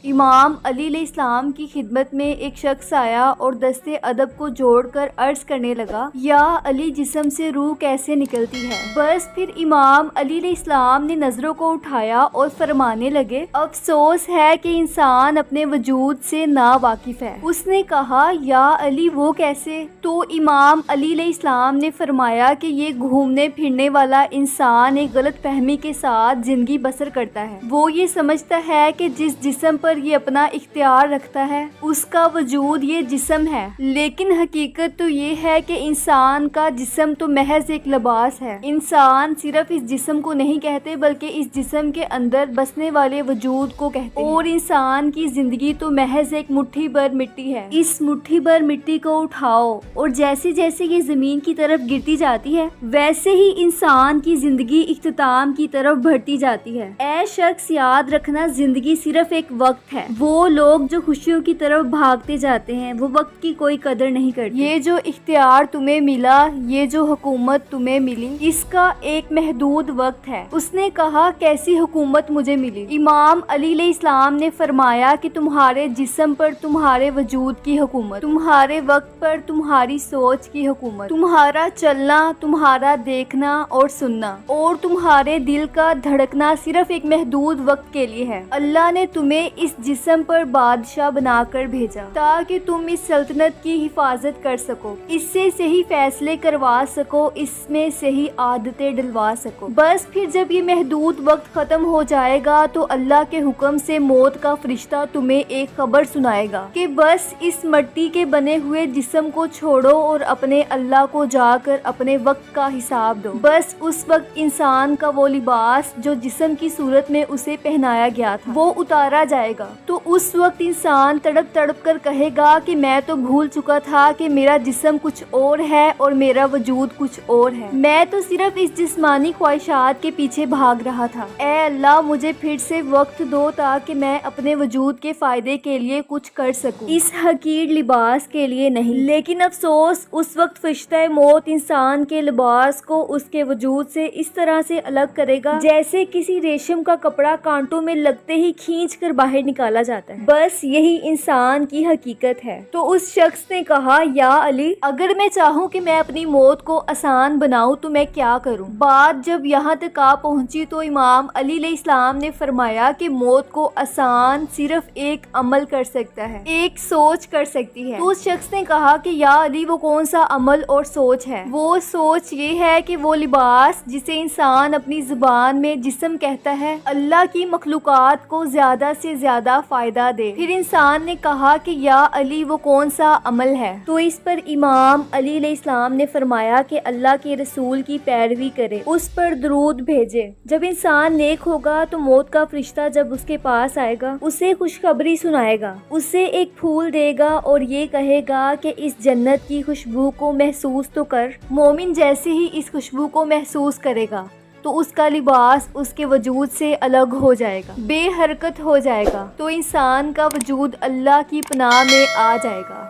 امام علی علیہ السلام کی خدمت میں ایک شخص آیا اور دستے ادب کو جوڑ کر عرض کرنے لگا، یا علی جسم سے روح کیسے نکلتی ہے؟ بس پھر امام علی علیہ السلام نے نظروں کو اٹھایا اور فرمانے لگے، افسوس ہے کہ انسان اپنے وجود سے نا واقف ہے۔ اس نے کہا، یا علی وہ کیسے؟ تو امام علی علیہ السلام نے فرمایا کہ یہ گھومنے پھرنے والا انسان ایک غلط فہمی کے ساتھ زندگی بسر کرتا ہے۔ وہ یہ سمجھتا ہے کہ جس جسم پر یہ اپنا اختیار رکھتا ہے اس کا وجود یہ جسم ہے، لیکن حقیقت تو یہ ہے کہ انسان کا جسم تو محض ایک لباس ہے۔ انسان صرف اس جسم کو نہیں کہتے بلکہ اس جسم کے اندر بسنے والے وجود کو کہتے ہیں، اور انسان کی زندگی تو محض ایک مٹھی بھر مٹی ہے۔ اس مٹھی بھر مٹی کو اٹھاؤ اور جیسے جیسے یہ زمین کی طرف گرتی جاتی ہے ویسے ہی انسان کی زندگی اختتام کی طرف بڑھتی جاتی ہے۔ اے شخص، یاد رکھنا، زندگی صرف ایک وقت ہے۔ وہ لوگ جو خوشیوں کی طرف بھاگتے جاتے ہیں وہ وقت کی کوئی قدر نہیں کرتے۔ یہ جو اختیار تمہیں ملا، یہ جو حکومت تمہیں ملی، اس کا ایک محدود وقت ہے۔ اس نے کہا، کیسی حکومت مجھے ملی؟ امام علی علیہ السلام نے فرمایا کہ تمہارے جسم پر تمہارے وجود کی حکومت، تمہارے وقت پر تمہاری سوچ کی حکومت، تمہارا چلنا، تمہارا دیکھنا اور سننا، اور تمہارے دل کا دھڑکنا صرف ایک محدود وقت کے لیے ہے۔ اللہ نے تمہیں اس جسم پر بادشاہ بنا کر بھیجا تاکہ تم اس سلطنت کی حفاظت کر سکو، اس سے صحیح فیصلے کروا سکو، اس میں صحیح عادتیں ڈلوا سکو۔ بس پھر جب یہ محدود وقت ختم ہو جائے گا تو اللہ کے حکم سے موت کا فرشتہ تمہیں ایک خبر سنائے گا کہ بس اس مٹی کے بنے ہوئے جسم کو چھوڑو اور اپنے اللہ کو جا کر اپنے وقت کا حساب دو۔ بس اس وقت انسان کا وہ لباس جو جسم کی صورت میں اسے پہنایا گیا تھا وہ اتارا جائے گا، تو اس وقت انسان تڑپ تڑپ کر کہے گا کہ میں تو بھول چکا تھا کہ میرا جسم کچھ اور ہے اور میرا وجود کچھ اور ہے، میں تو صرف اس جسمانی خواہشات کے پیچھے بھاگ رہا تھا۔ اے اللہ، مجھے پھر سے وقت دو تاکہ میں اپنے وجود کے فائدے کے لیے کچھ کر سکوں، اس حقیر لباس کے لیے نہیں۔ لیکن افسوس، اس وقت فرشتہ موت انسان کے لباس کو اس کے وجود سے اس طرح سے الگ کرے گا جیسے کسی ریشم کا کپڑا کانٹوں میں لگتے ہی کھینچ کر باہر نکالا جاتا ہے۔ بس یہی انسان کی حقیقت ہے۔ تو اس شخص نے کہا، یا علی، اگر میں چاہوں کہ میں اپنی موت کو آسان بناؤں تو میں کیا کروں؟ بات جب یہاں تک آ پہنچی تو امام علی علیہ السلام نے فرمایا کہ موت کو آسان صرف ایک عمل کر سکتا ہے، ایک سوچ کر سکتی ہے۔ تو اس شخص نے کہا کہ یا علی، وہ کون سا عمل اور سوچ ہے؟ وہ سوچ یہ ہے کہ وہ لباس جسے انسان اپنی زبان میں جسم کہتا ہے اللہ کی مخلوقات کو زیادہ سے زیادہ فائدہ دے۔ پھر انسان نے کہا کہ یا علی، وہ کون سا عمل ہے؟ تو اس پر امام علی علیہ السلام نے فرمایا کہ اللہ کے رسول کی پیروی کرے، اس پر درود بھیجے۔ جب انسان نیک ہوگا تو موت کا فرشتہ جب اس کے پاس آئے گا اسے خوشخبری سنائے گا، اسے ایک پھول دے گا اور یہ کہے گا کہ اس جنت کی خوشبو کو محسوس تو کر۔ مومن جیسے ہی اس خوشبو کو محسوس کرے گا تو اس کا لباس اس کے وجود سے الگ ہو جائے گا، بے حرکت ہو جائے گا، تو انسان کا وجود اللہ کی پناہ میں آ جائے گا۔